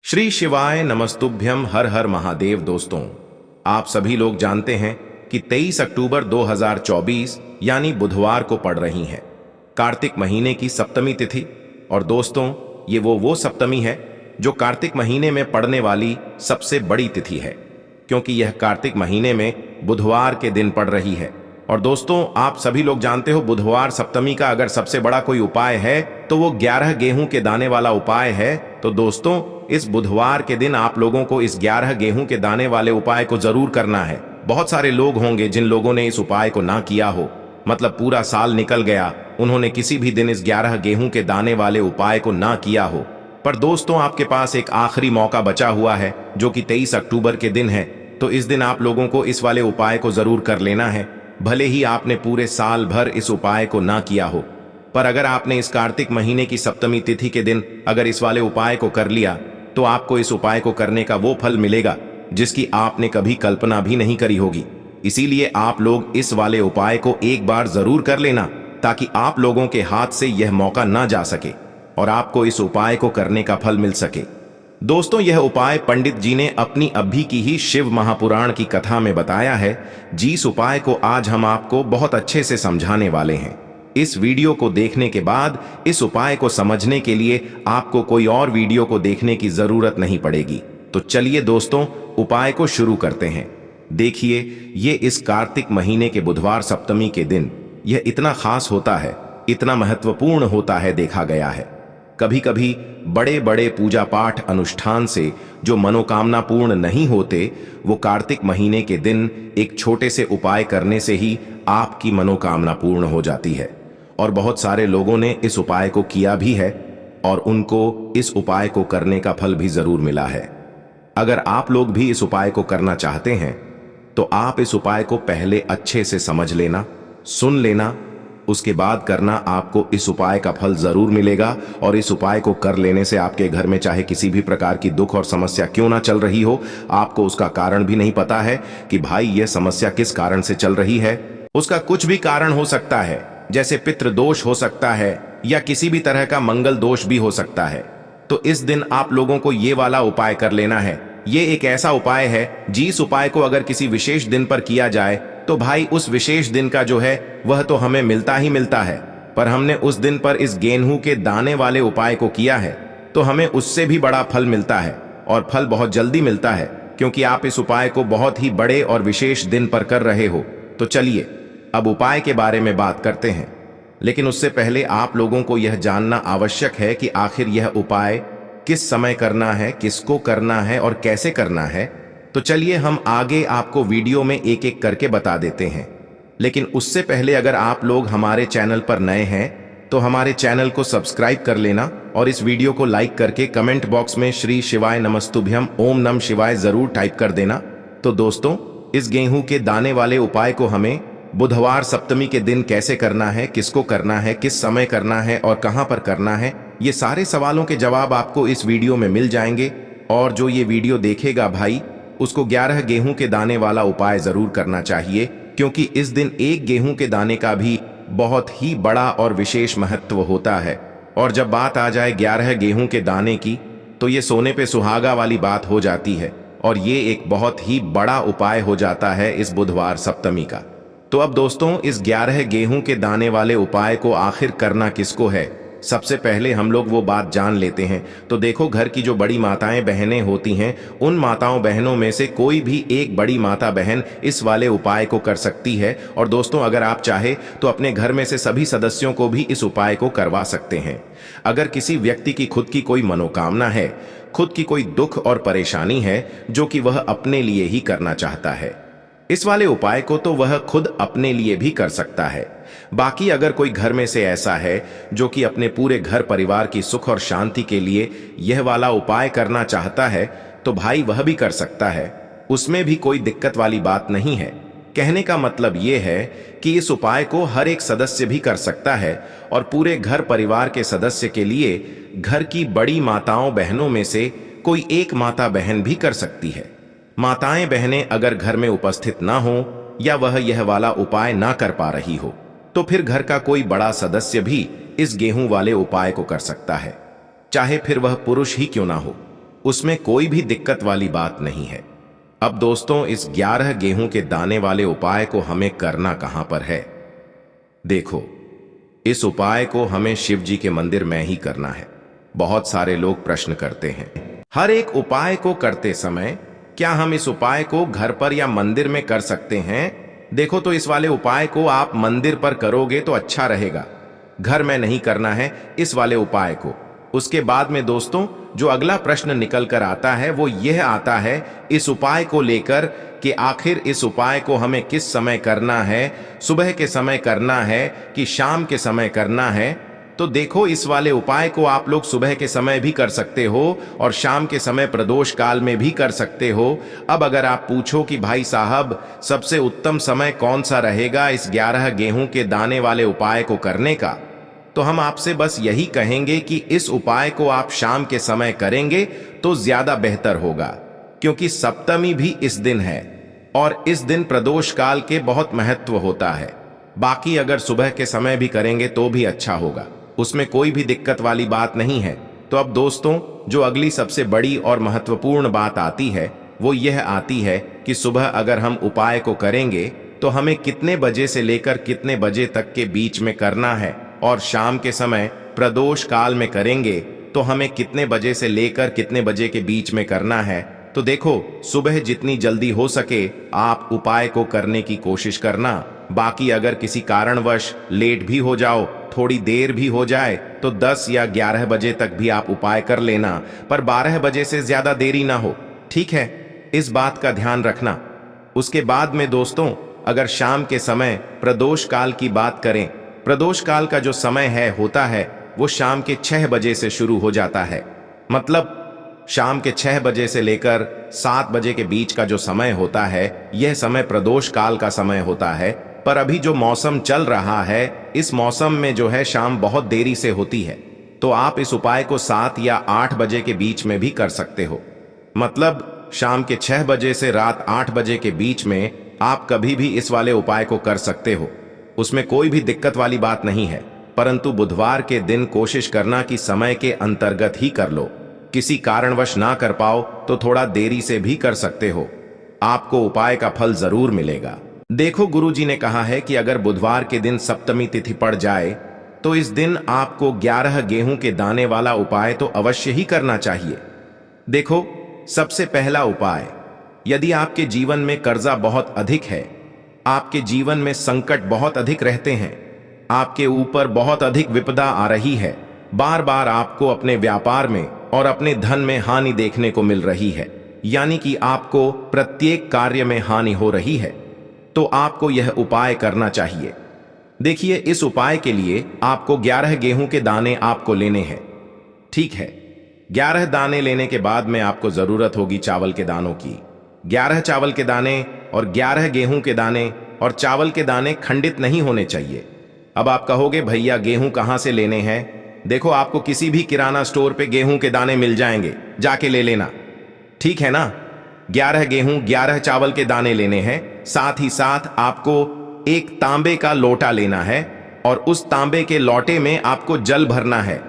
श्री शिवाय नमस्तुभ्यम हर हर महादेव। दोस्तों, आप सभी लोग जानते हैं कि 23 अक्टूबर 2024 यानी बुधवार को पड़ रही है कार्तिक महीने की सप्तमी तिथि। और दोस्तों, ये वो सप्तमी है जो कार्तिक महीने में पड़ने वाली सबसे बड़ी तिथि है, क्योंकि यह कार्तिक महीने में बुधवार के दिन पड़ रही है। और दोस्तों, आप सभी लोग जानते हो बुधवार सप्तमी का अगर सबसे बड़ा कोई उपाय है तो वो 11 गेहूं के दाने वाला उपाय है। तो दोस्तों, इस बुधवार के दिन आप लोगों को इस 11 गेहूं के दाने वाले उपाय को जरूर करना है। बहुत सारे लोग होंगे जिन लोगों ने इस उपाय को ना किया हो, मतलब पूरा साल निकल गया, उन्होंने किसी भी दिन इस 11 गेहूं के दाने वाले उपाय को ना किया हो। पर दोस्तों, आपके पास एक आखिरी मौका बचा हुआ है जो कि 23 अक्टूबर के दिन है। तो इस दिन आप लोगों को इस वाले उपाय को जरूर कर लेना है, भले ही आपने पूरे साल भर इस उपाय को ना किया हो। पर अगर आपने इस कार्तिक महीने की सप्तमी तिथि के दिन अगर इस वाले उपाय को कर लिया तो आपको इस उपाय को करने का वो फल मिलेगा जिसकी आपने कभी कल्पना भी नहीं करी होगी। इसीलिए आप लोग इस वाले उपाय को एक बार जरूर कर लेना, ताकि आप लोगों के हाथ से यह मौका ना जा सके और आपको इस उपाय को करने का फल मिल सके। दोस्तों, यह उपाय पंडित जी ने अपनी अभी की ही शिव महापुराण की कथा में बताया है। जिस उपाय को आज हम आपको बहुत अच्छे से समझाने वाले हैं। इस वीडियो को देखने के बाद इस उपाय को समझने के लिए आपको कोई और वीडियो को देखने की जरूरत नहीं पड़ेगी। तो चलिए दोस्तों, उपाय को शुरू करते हैं। देखिए, ये इस कार्तिक महीने के बुधवार सप्तमी के दिन यह इतना खास होता है, इतना महत्वपूर्ण होता है, देखा गया है। कभी कभी बड़े बड़े पूजा पाठ अनुष्ठान से जो मनोकामना पूर्ण नहीं होते, वो कार्तिक महीने के दिन एक छोटे से उपाय करने से ही आपकी मनोकामना पूर्ण हो जाती है। और बहुत सारे लोगों ने इस उपाय को किया भी है और उनको इस उपाय को करने का फल भी जरूर मिला है। अगर आप लोग भी इस उपाय को करना चाहते हैं तो आप इस उपाय को पहले अच्छे से समझ लेना, सुन लेना, उसके बाद करना। आपको इस उपाय का फल जरूर मिलेगा। और इस उपाय को कर लेने से आपके घर में चाहे किसी भी प्रकार की दुख और समस्या क्यों ना चल रही हो, आपको उसका कारण भी नहीं पता है कि भाई यह समस्या किस कारण से चल रही है। उसका कुछ भी कारण हो सकता है, जैसे पितृ दोष हो सकता है या किसी भी तरह का मंगल दोष भी हो सकता है। तो इस दिन आप लोगों को ये वाला उपाय कर लेना है। ये एक ऐसा उपाय है जिस उपाय को अगर किसी विशेष दिन पर किया जाए तो भाई उस विशेष दिन का जो है वह तो हमें मिलता ही मिलता है। पर हमने उस दिन पर इस गेहूं के दाने वाले उपाय को किया है तो हमें उससे भी बड़ा फल मिलता है, और फल बहुत जल्दी मिलता है, क्योंकि आप इस उपाय को बहुत ही बड़े और विशेष दिन पर कर रहे हो। तो चलिए अब उपाय के बारे में बात करते हैं। लेकिन उससे पहले आप लोगों को यह जानना आवश्यक है कि आखिर यह उपाय किस समय करना है, किसको करना है और कैसे करना है। तो चलिए हम आगे आपको वीडियो में एक एक करके बता देते हैं। लेकिन उससे पहले अगर आप लोग हमारे चैनल पर नए हैं तो हमारे चैनल को सब्सक्राइब कर लेना और इस वीडियो को लाइक करके कमेंट बॉक्स में श्री शिवाय नमस्तुभ्यम ओम नम शिवाय जरूर टाइप कर देना। तो दोस्तों, इस गेहूं के दाने वाले उपाय को हमें बुधवार सप्तमी के दिन कैसे करना है, किसको करना है, किस समय करना है और कहां पर करना है, ये सारे सवालों के जवाब आपको इस वीडियो में मिल जाएंगे। और जो ये वीडियो देखेगा भाई, उसको 11 गेहूं के दाने वाला उपाय जरूर करना चाहिए, क्योंकि इस दिन एक गेहूं के दाने का भी बहुत ही बड़ा और विशेष महत्व होता है। और जब बात आ जाए 11 गेहूं के दाने की, तो ये सोने पे सुहागा वाली बात हो जाती है और ये एक बहुत ही बड़ा उपाय हो जाता है इस बुधवार सप्तमी का। तो अब दोस्तों, इस 11 गेहूं के दाने वाले उपाय को आखिर करना किसको है, सबसे पहले हम लोग वो बात जान लेते हैं। तो देखो, घर की जो बड़ी माताएं बहनें होती हैं, उन माताओं बहनों में से कोई भी एक बड़ी माता बहन इस वाले उपाय को कर सकती है। और दोस्तों, अगर आप चाहे तो अपने घर में से सभी सदस्यों को भी इस उपाय को करवा सकते हैं। अगर किसी व्यक्ति की खुद की कोई मनोकामना है, खुद की कोई दुख और परेशानी है जो कि वह अपने लिए ही करना चाहता है, इस वाले उपाय को तो वह खुद अपने लिए भी कर सकता है। बाकी अगर कोई घर में से ऐसा है जो कि अपने पूरे घर परिवार की सुख और शांति के लिए यह वाला उपाय करना चाहता है, तो भाई वह भी कर सकता है। उसमें भी कोई दिक्कत वाली बात नहीं है। कहने का मतलब यह है कि इस उपाय को हर एक सदस्य भी कर सकता है और पूरे घर परिवार के सदस्य के लिए घर की बड़ी माताओं बहनों में से कोई एक माता बहन भी कर सकती है। माताएं बहनें अगर घर में उपस्थित ना हो या वह यह वाला उपाय ना कर पा रही हो, तो फिर घर का कोई बड़ा सदस्य भी इस गेहूं वाले उपाय को कर सकता है, चाहे फिर वह पुरुष ही क्यों ना हो। उसमें कोई भी दिक्कत वाली बात नहीं है। अब दोस्तों, इस 11 गेहूं के दाने वाले उपाय को हमें करना कहां पर है? देखो, इस उपाय को हमें शिव जी के मंदिर में ही करना है। बहुत सारे लोग प्रश्न करते हैं, हर एक उपाय को करते समय क्या हम इस उपाय को घर पर या मंदिर में कर सकते हैं? देखो, तो इस वाले उपाय को आप मंदिर पर करोगे तो अच्छा रहेगा, घर में नहीं करना है इस वाले उपाय को। उसके बाद में दोस्तों, जो अगला प्रश्न निकल कर आता है वो यह आता है इस उपाय को लेकर कि आखिर इस उपाय को हमें किस समय करना है, सुबह के समय करना है कि शाम के समय करना है? तो देखो, इस वाले उपाय को आप लोग सुबह के समय भी कर सकते हो और शाम के समय प्रदोष काल में भी कर सकते हो। अब अगर आप पूछो कि भाई साहब, सबसे उत्तम समय कौन सा रहेगा इस 11 गेहूं के दाने वाले उपाय को करने का, तो हम आपसे बस यही कहेंगे कि इस उपाय को आप शाम के समय करेंगे तो ज्यादा बेहतर होगा, क्योंकि सप्तमी भी इस दिन है और इस दिन प्रदोष काल के बहुत महत्व होता है। बाकी अगर सुबह के समय भी करेंगे तो भी अच्छा होगा, उसमें कोई भी दिक्कत वाली बात नहीं है। तो अब दोस्तों, जो अगली सबसे बड़ी और महत्वपूर्ण बात आती है वो यह आती है कि सुबह अगर हम उपाय को करेंगे तो हमें कितने बजे से लेकर कितने बजे तक के बीच में करना है, और शाम के समय प्रदोष काल में करेंगे तो हमें कितने बजे से लेकर कितने बजे के बीच में करना है। तो देखो, सुबह जितनी जल्दी हो सके आप उपाय को करने की कोशिश करना। बाकी अगर किसी कारणवश लेट भी हो जाओ, थोड़ी देर भी हो जाए, तो 10 या 11 बजे तक भी आप उपाय कर लेना, पर 12 बजे से ज्यादा देरी ना हो, ठीक है? इस बात का ध्यान रखना। उसके बाद में दोस्तों, अगर शाम के समय प्रदोष काल की बात करें, प्रदोष काल का जो समय होता है वो शाम के 6 बजे से शुरू हो जाता है। मतलब शाम के 6 बजे से लेकर 7 बजे के बीच का जो समय होता है, यह समय प्रदोष काल का समय होता है। पर अभी जो मौसम चल रहा है, इस मौसम में जो है शाम बहुत देरी से होती है, तो आप इस उपाय को 7 या 8 बजे के बीच में भी कर सकते हो। मतलब शाम के 6 बजे से रात 8 बजे के बीच में आप कभी भी इस वाले उपाय को कर सकते हो, उसमें कोई भी दिक्कत वाली बात नहीं है। परंतु बुधवार के दिन कोशिश करना कि समय के अंतर्गत ही कर लो। किसी कारणवश ना कर पाओ तो थोड़ा देरी से भी कर सकते हो, आपको उपाय का फल जरूर मिलेगा। देखो, गुरुजी ने कहा है कि अगर बुधवार के दिन सप्तमी तिथि पड़ जाए तो इस दिन आपको 11 गेहूं के दाने वाला उपाय तो अवश्य ही करना चाहिए। देखो, सबसे पहला उपाय, यदि आपके जीवन में कर्जा बहुत अधिक है, आपके जीवन में संकट बहुत अधिक रहते हैं, आपके ऊपर बहुत अधिक विपदा आ रही है, बार बार आपको अपने व्यापार में और अपने धन में हानि देखने को मिल रही है, यानी कि आपको प्रत्येक कार्य में हानि हो रही है, तो आपको यह उपाय करना चाहिए। देखिए, इस उपाय के लिए आपको 11 गेहूं के दाने आपको लेने हैं, ठीक है? 11 दाने लेने के बाद में आपको जरूरत होगी चावल के दानों की। 11 चावल के दाने और 11 गेहूं के दाने, और चावल के दाने खंडित नहीं होने चाहिए। अब आप कहोगे, भैया गेहूं कहां से लेने हैं? देखो, आपको किसी भी किराना स्टोर पे गेहूं के दाने मिल जाएंगे, जाके ले लेना, ठीक है ना? 11 गेहूं 11 चावल के दाने लेने हैं। साथ ही साथ आपको एक तांबे का लोटा लेना है और उस तांबे के लोटे में आपको जल भरना है।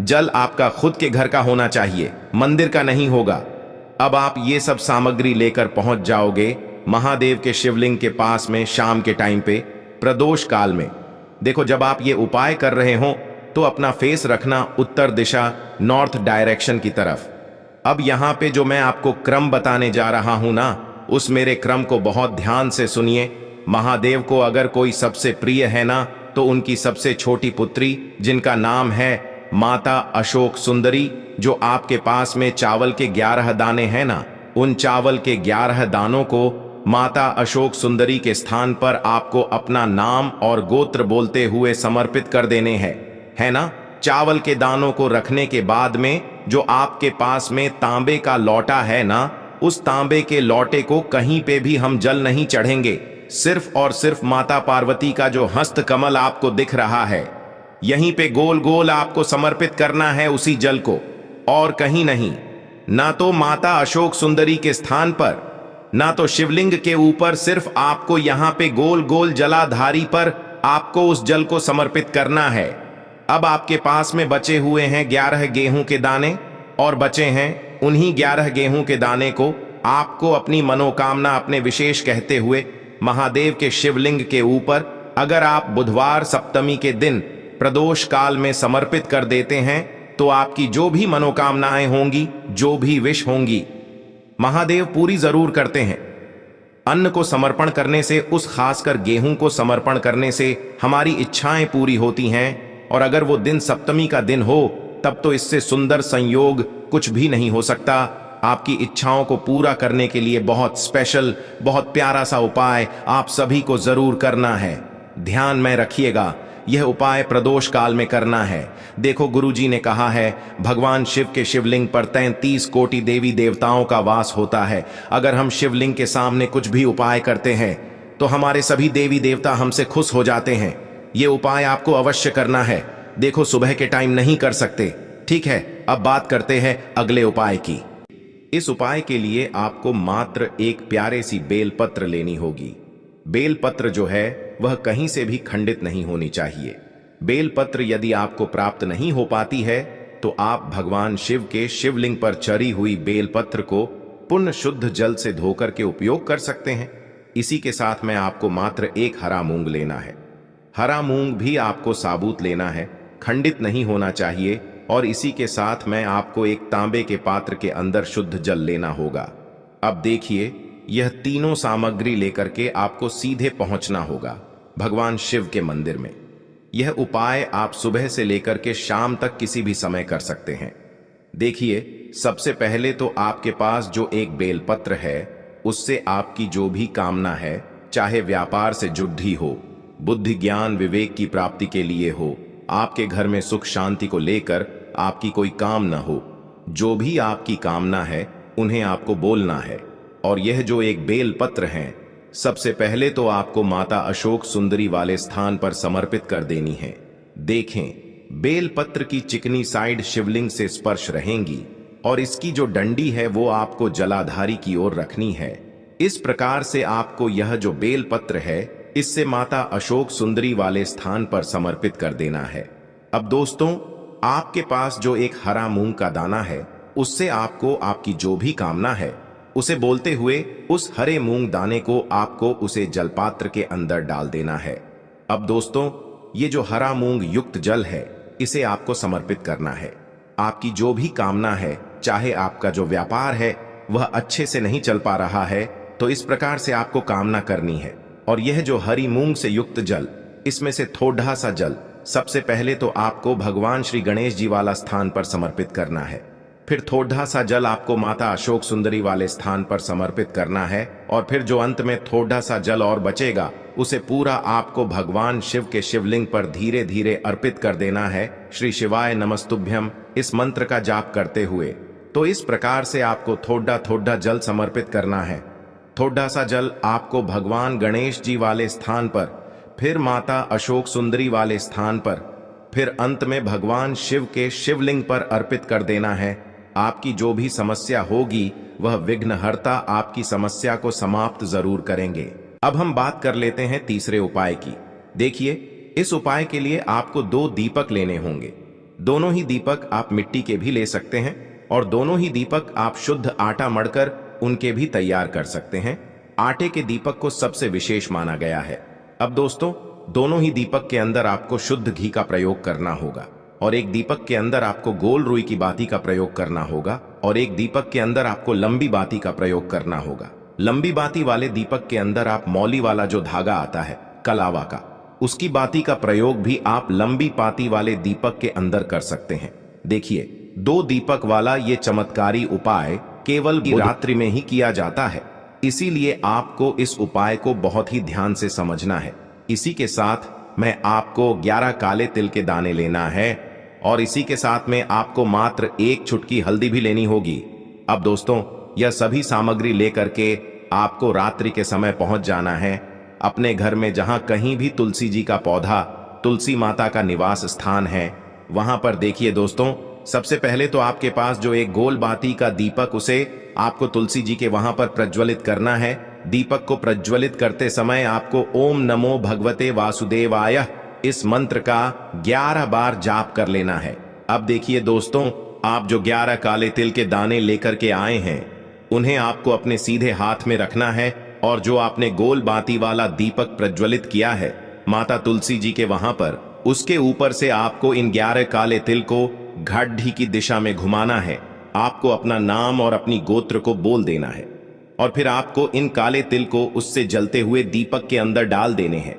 जल आपका खुद के घर का होना चाहिए, मंदिर का नहीं होगा। अब आप ये सब सामग्री लेकर पहुंच जाओगे महादेव के शिवलिंग के पास में शाम के टाइम पे प्रदोष काल में। देखो, जब आप ये उपाय कर रहे हो तो अपना फेस रखना उत्तर दिशा, नॉर्थ डायरेक्शन की तरफ। अब यहाँ पे जो मैं आपको क्रम बताने जा रहा हूं ना, उस मेरे क्रम को बहुत ध्यान से सुनिए। महादेव को अगर कोई सबसे प्रिय है ना, तो उनकी सबसे छोटी पुत्री, जिनका नाम है माता अशोक सुंदरी, जो आपके पास में चावल के 11 दाने हैं ना, उन चावल के 11 दानों को माता अशोक सुंदरी के स्थान पर आपको अपना नाम और गोत्र बोलते हुए समर्पित कर देने हैं, है ना? चावल के दानों को रखने के बाद में जो आपके पास में तांबे का लोटा है ना, उस तांबे के लोटे को कहीं पे भी हम जल नहीं चढ़ेंगे। सिर्फ और सिर्फ माता पार्वती का जो हस्त कमल आपको दिख रहा है, यहीं पे गोल गोल आपको समर्पित करना है उसी जल को, और कहीं नहीं। ना तो माता अशोक सुंदरी के स्थान पर, ना तो शिवलिंग के ऊपर, सिर्फ आपको यहां पे गोल गोल जलाधारी पर आपको उस जल को समर्पित करना है। अब आपके पास में बचे हुए हैं 11 गेहूं के दाने और बचे हैं उन्हीं 11 गेहूं के दाने को आपको अपनी मनोकामना अपने विशेष कहते हुए महादेव के शिवलिंग के ऊपर अगर आप बुधवार सप्तमी के दिन प्रदोष काल में समर्पित कर देते हैं तो आपकी जो भी मनोकामनाएं होंगी, जो भी विश होंगी, महादेव पूरी जरूर करते हैं। अन्न को समर्पण करने से, उस खासकर गेहूं को समर्पण करने से हमारी इच्छाएं पूरी होती हैं। और अगर वो दिन सप्तमी का दिन हो तब तो इससे सुंदर संयोग कुछ भी नहीं हो सकता। आपकी इच्छाओं को पूरा करने के लिए बहुत स्पेशल, बहुत प्यारा सा उपाय आप सभी को जरूर करना है। ध्यान में रखिएगा, यह उपाय प्रदोष काल में करना है। देखो, गुरुजी ने कहा है भगवान शिव के शिवलिंग पर 33 कोटि देवी देवताओं का वास होता है। अगर हम शिवलिंग के सामने कुछ भी उपाय करते हैं तो हमारे सभी देवी देवता हमसे खुश हो जाते हैं। ये उपाय आपको अवश्य करना है। देखो, सुबह के टाइम नहीं कर सकते, ठीक है। अब बात करते हैं अगले उपाय की। इस उपाय के लिए आपको मात्र एक प्यारे सी बेलपत्र लेनी होगी। बेलपत्र जो है वह कहीं से भी खंडित नहीं होनी चाहिए। बेलपत्र यदि आपको प्राप्त नहीं हो पाती है तो आप भगवान शिव के शिवलिंग पर चढ़ी हुई बेलपत्र को पुण्य शुद्ध जल से धोकर के उपयोग कर सकते हैं। इसी के साथ में आपको मात्र एक हरा मूंग लेना है। हरा मूंग भी आपको साबुत लेना है, खंडित नहीं होना चाहिए। और इसी के साथ में आपको एक तांबे के पात्र के अंदर शुद्ध जल लेना होगा। अब देखिए, यह तीनों सामग्री लेकर के आपको सीधे पहुंचना होगा भगवान शिव के मंदिर में। यह उपाय आप सुबह से लेकर के शाम तक किसी भी समय कर सकते हैं। देखिए, सबसे पहले तो आपके पास जो एक बेलपत्र है उससे आपकी जो भी कामना है, चाहे व्यापार से जुड़ी हो, बुद्धि ज्ञान विवेक की प्राप्ति के लिए हो, आपके घर में सुख शांति को लेकर आपकी कोई काम न हो, जो भी आपकी कामना है उन्हें आपको बोलना है। और यह जो एक बेल पत्र है, सबसे पहले तो आपको माता अशोक सुंदरी वाले स्थान पर समर्पित कर देनी है। देखें, बेल पत्र की चिकनी साइड शिवलिंग से स्पर्श रहेंगी और इसकी जो डंडी है वो आपको जलाधारी की ओर रखनी है। इस प्रकार से आपको यह जो बेल पत्र है इससे माता अशोक सुंदरी वाले स्थान पर समर्पित कर देना है। अब दोस्तों, आपके पास जो एक हरा मूंग का दाना है उससे आपको आपकी जो भी कामना है उसे बोलते हुए उस हरे मूंग दाने को आपको उसे जलपात्र के अंदर डाल देना है। अब दोस्तों, ये जो हरा मूंग युक्त जल है इसे आपको समर्पित करना है। आपकी जो भी कामना है, चाहे आपका जो व्यापार है वह अच्छे से नहीं चल पा रहा है, तो इस प्रकार से आपको कामना करनी है। और यह जो हरी मूंग से युक्त जल, इसमें से थोड़ा सा जल सबसे पहले तो आपको भगवान श्री गणेश जी वाला स्थान पर समर्पित करना है। फिर थोड़ा सा जल आपको माता अशोक सुंदरी वाले स्थान पर समर्पित करना है। और फिर जो अंत में थोड़ा सा जल और बचेगा उसे पूरा आपको भगवान शिव के शिवलिंग पर धीरे धीरे अर्पित कर देना है। श्री शिवाय नमस्तुभ्यम इस मंत्र का जाप करते हुए। तो इस प्रकार से आपको थोड़ा थोड़ा जल समर्पित करना है। थोड़ा सा जल आपको भगवान गणेश जी वाले स्थान पर, फिर माता अशोक सुंदरी वाले स्थान पर, फिर अंत में भगवान शिव के शिवलिंग पर अर्पित कर देना है। आपकी जो भी समस्या होगी वह विघ्नहर्ता आपकी समस्या को समाप्त जरूर करेंगे। अब हम बात कर लेते हैं तीसरे उपाय की। देखिए, इस उपाय के लिए आपको 2 दीपक लेने होंगे। दोनों ही दीपक आप मिट्टी के भी ले सकते हैं और दोनों ही दीपक आप शुद्ध आटा मढ़कर उनके भी तैयार कर सकते हैं। आटे के दीपक को सबसे विशेष माना गया है। अब दोस्तों, दोनों ही दीपक के अंदर आपको शुद्ध घी का प्रयोग करना होगा और एक दीपक के अंदर आपको गोल रुई की बाती का प्रयोग करना होगा और एक दीपक के अंदर आपको लंबी बाती का प्रयोग करना होगा। लंबी बाती वाले दीपक के अंदर आप मौली वाला जो धागा आता है कलावा का, उसकी बाती का प्रयोग भी आप लंबी बाती वाले दीपक के अंदर कर सकते हैं। देखिए, 2 दीपक वाला ये चमत्कारी उपाय केवल रात्रि में ही किया जाता है, इसीलिए आपको इस उपाय को बहुत ही ध्यान से समझना है। इसी के साथ में आपको 11 काले तिल के दाने लेना है और इसी के साथ में आपको मात्र 1 चुटकी हल्दी भी लेनी होगी। अब दोस्तों, यह सभी सामग्री लेकर के आपको रात्रि के समय पहुंच जाना है अपने घर में, जहां कहीं भी तुलसी जी का पौधा, तुलसी माता का निवास स्थान है, वहां पर। देखिए दोस्तों, सबसे पहले तो आपके पास जो एक गोल बाती का दीपक, उसे आपको तुलसी जी के वहां पर प्रज्वलित करना है। दीपक को प्रज्वलित करते समय आपको ओम नमो भगवते वासुदेवाय इस मंत्र का 11 बार जाप कर लेना है। अब देखिए दोस्तों, आप जो 11 काले तिल के दाने लेकर के आए हैं उन्हें आपको अपने सीधे हाथ में रखना है और जो आपने गोल बाती वाला दीपक प्रज्वलित किया है माता तुलसी जी के वहां पर, उसके ऊपर से आपको इन 11 काले तिल को घाटी की दिशा में घुमाना है। आपको अपना नाम और अपनी गोत्र को बोल देना है और फिर आपको इन काले तिल को उससे जलते हुए दीपक के अंदर डाल देने हैं।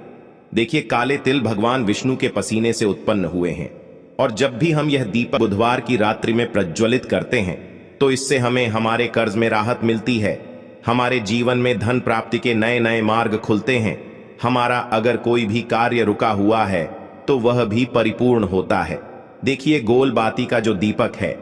देखिए, काले तिल भगवान विष्णु के पसीने से उत्पन्न हुए हैं और जब भी हम यह दीपक बुधवार की रात्रि में प्रज्वलित करते हैं तो इससे हमें हमारे कर्ज में राहत मिलती है, हमारे जीवन में धन प्राप्ति के नए नए मार्ग खुलते हैं, हमारा अगर कोई भी कार्य रुका हुआ है तो वह भी परिपूर्ण होता है। देखिए, गोल बाती का जो दीपक है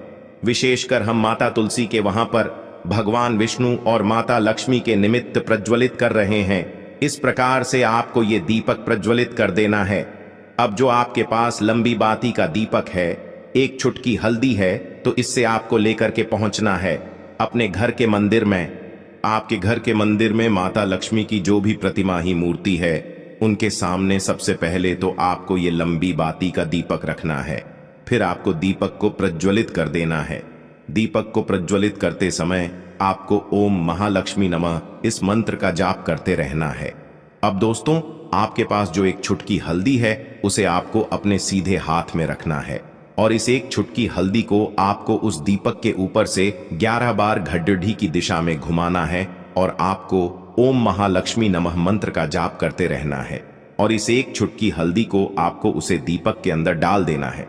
विशेषकर हम माता तुलसी के वहां पर भगवान विष्णु और माता लक्ष्मी के निमित्त प्रज्वलित कर रहे हैं। इस प्रकार से आपको ये दीपक प्रज्वलित कर देना है। अब जो आपके पास लंबी बाती का दीपक है, एक चुटकी हल्दी है, तो इससे आपको लेकर के पहुंचना है अपने घर के मंदिर में। आपके घर के मंदिर में माता लक्ष्मी की जो भी प्रतिमा ही मूर्ति है उनके सामने सबसे पहले तो आपको ये लंबी बाती का दीपक रखना है। फिर आपको दीपक को प्रज्वलित कर देना है। दीपक को प्रज्वलित करते समय आपको ओम महालक्ष्मी नमः इस मंत्र का जाप करते रहना है। अब दोस्तों, आपके पास जो एक चुटकी हल्दी है उसे आपको अपने सीधे हाथ में रखना है और इस एक चुटकी हल्दी को आपको उस दीपक के ऊपर से 11 बार घड्डी की दिशा में घुमाना है और आपको ओम महालक्ष्मी नमः मंत्र का जाप करते रहना है और इस एक चुटकी हल्दी को आपको उसे दीपक के अंदर डाल देना है।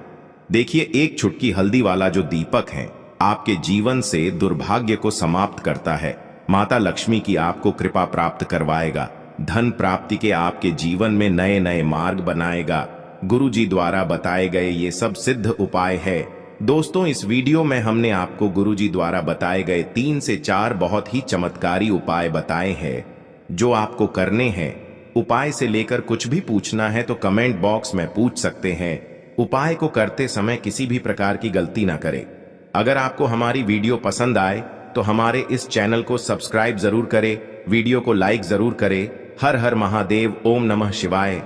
देखिए, एक चुटकी हल्दी वाला जो दीपक है आपके जीवन से दुर्भाग्य को समाप्त करता है, माता लक्ष्मी की आपको कृपा प्राप्त करवाएगा, धन प्राप्ति के आपके जीवन में नए नए मार्ग बनाएगा। गुरु जी द्वारा बताए गए ये सब सिद्ध उपाय है। दोस्तों, इस वीडियो में हमने आपको गुरु जी द्वारा बताए गए 3 से 4 बहुत ही चमत्कारी उपाय बताए हैं जो आपको करने हैं। उपाय से लेकर कुछ भी पूछना है तो कमेंट बॉक्स में पूछ सकते हैं। उपाय को करते समय किसी भी प्रकार की गलती ना करें। अगर आपको हमारी वीडियो पसंद आए तो हमारे इस चैनल को सब्सक्राइब जरूर करें, वीडियो को लाइक जरूर करें। हर हर महादेव, ओम नमः शिवाय।